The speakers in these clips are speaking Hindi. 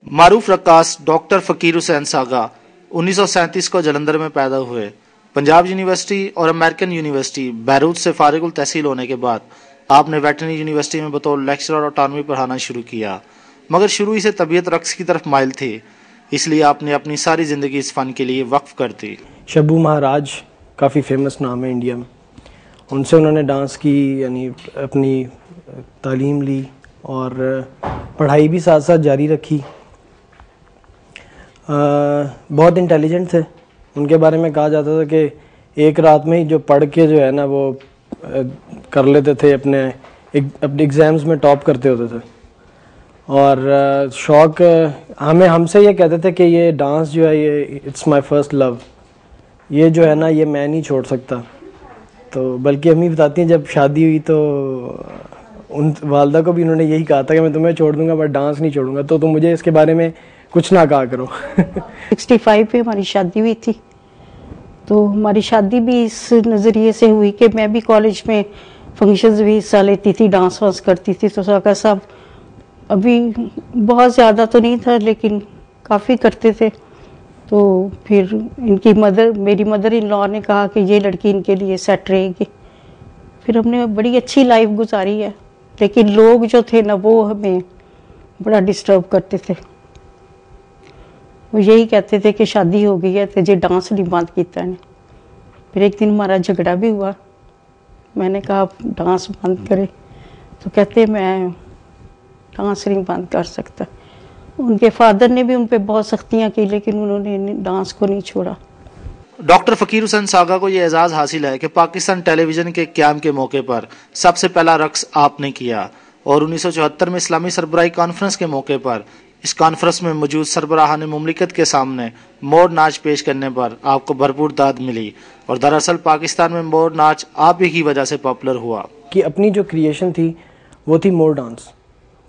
मारूफ रक्कास डॉक्टर फकीर हुसैन सागा 1937 को जलंधर में पैदा हुए। पंजाब यूनिवर्सिटी और अमेरिकन यूनिवर्सिटी बैरूत से फारिगुल तहसील होने के बाद आपने वेटरनरी यूनिवर्सिटी में बतौर लेक्चरर ऑटोनॉमी पढ़ाना शुरू किया, मगर शुरू ही से तबीयत रक्स की तरफ माइल थी, इसलिए आपने अपनी सारी ज़िंदगी इस फ़न के लिए वक्फ कर दी। शब्बू महाराज काफ़ी फेमस नाम है इंडिया में, उनसे उन्होंने डांस की, यानी अपनी तालीम ली और पढ़ाई भी साथ साथ जारी रखी। बहुत इंटेलिजेंट थे। उनके बारे में कहा जाता था कि एक रात में ही जो पढ़ के जो है ना वो कर लेते थे, अपने एग्ज़ाम्स में टॉप करते होते थे। और शौक़ हमसे ये कहते थे कि ये डांस जो है ये इट्स माय फर्स्ट लव, ये जो है ना ये मैं नहीं छोड़ सकता। तो बल्कि अम्मी बताती हैं जब शादी हुई तो उन वालदा को भी उन्होंने यही कहा था कि मैं तुम्हें छोड़ दूंगा बट डांस नहीं छोड़ूंगा, तो तुम मुझे इसके बारे में कुछ ना कहा करो। 65 पे हमारी शादी हुई थी, तो हमारी शादी भी इस नज़रिए से हुई कि मैं भी कॉलेज में फंक्शंस भी हिस्सा लेती थी, डांस वांस करती थी। तो साका साहब अभी बहुत ज़्यादा तो नहीं था लेकिन काफ़ी करते थे। तो फिर इनकी मेरी मदर इन लॉ ने कहा कि ये लड़की इनके लिए सेट रहेगी। फिर हमने बड़ी अच्छी लाइफ गुजारी है, लेकिन लोग जो थे ना वो हमें बड़ा डिस्टर्ब करते थे। वो यही कहते थे कि शादी हो गई है तो जे डांस नहीं बंद किया ने। फिर एक दिन हमारा झगड़ा भी हुआ, मैंने कहा आप डांस बंद करें, तो कहते मैं डांस नहीं बंद कर सकता। उनके फादर ने भी उन पर बहुत सख्तियाँ की लेकिन उन्होंने डांस को नहीं छोड़ा। डॉक्टर फकीर हुसैन सागा को यह एजाज़ हासिल है कि पाकिस्तान टेलीविज़न के क़याम के मौके पर सबसे पहला रक्स आपने किया, और 1974 में इस्लामी सरबराही कॉन्फ्रेंस के मौके पर इस कॉन्फ्रेंस में मौजूद सरबराहान मुमलिकत के सामने मोर नाच पेश करने पर आपको भरपूर दाद मिली, और दरअसल पाकिस्तान में मोर नाच आप ही की वजह से पॉपुलर हुआ। कि अपनी जो क्रिएशन थी वो थी मोर डांस।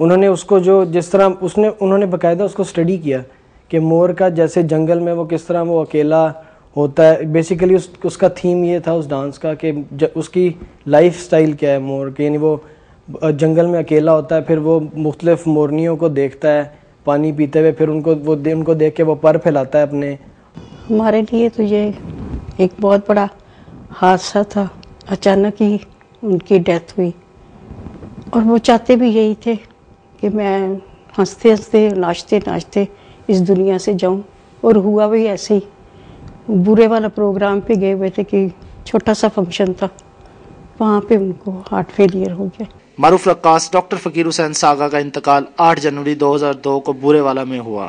उन्होंने उसको जो जिस तरह उन्होंने बाकायदा उसको स्टडी किया कि मोर का जैसे जंगल में वो किस तरह वो अकेला होता है। बेसिकली उसका थीम ये था उस डांस का कि उसकी लाइफ स्टाइल क्या है मोर के, यानी वो जंगल में अकेला होता है, फिर वो मुख्तलिफ मोरनियों को देखता है पानी पीते हुए, फिर उनको देख के वो पर फैलाता है अपने। हमारे लिए तो ये एक बहुत बड़ा हादसा था, अचानक ही उनकी डेथ हुई, और वो चाहते भी यही थे कि मैं हंसते हंसते नाचते नाचते इस दुनिया से जाऊं, और हुआ भी ऐसे ही। बुरे वाला प्रोग्राम पे गए हुए थे कि छोटा सा फंक्शन था, वहाँ पे उनको हार्ट फेलियर हो गया। मारूफ रक्कास डॉक्टर फकीर हुसैन सागा का इंतकाल 8 जनवरी 2002 को बुरेवाला में हुआ।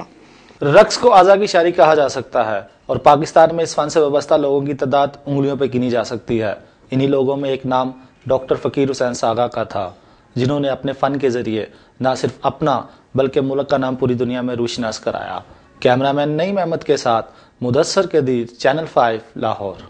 रक्स को आज़ा की शारी कहा जा सकता है, और पाकिस्तान में इस फन से वाबस्ता लोगों की तादाद उंगलियों पर गिनी जा सकती है। इन्हीं लोगों में एक नाम डॉक्टर फकीर हुसैन सागा का था, जिन्होंने अपने फ़न के ज़रिए न सिर्फ अपना बल्कि मुल्क का नाम पूरी दुनिया में रोशनास कराया। कैमरामैन नईम अहमद के साथ मुदस्सर कदीर, चैनल 5 लाहौर।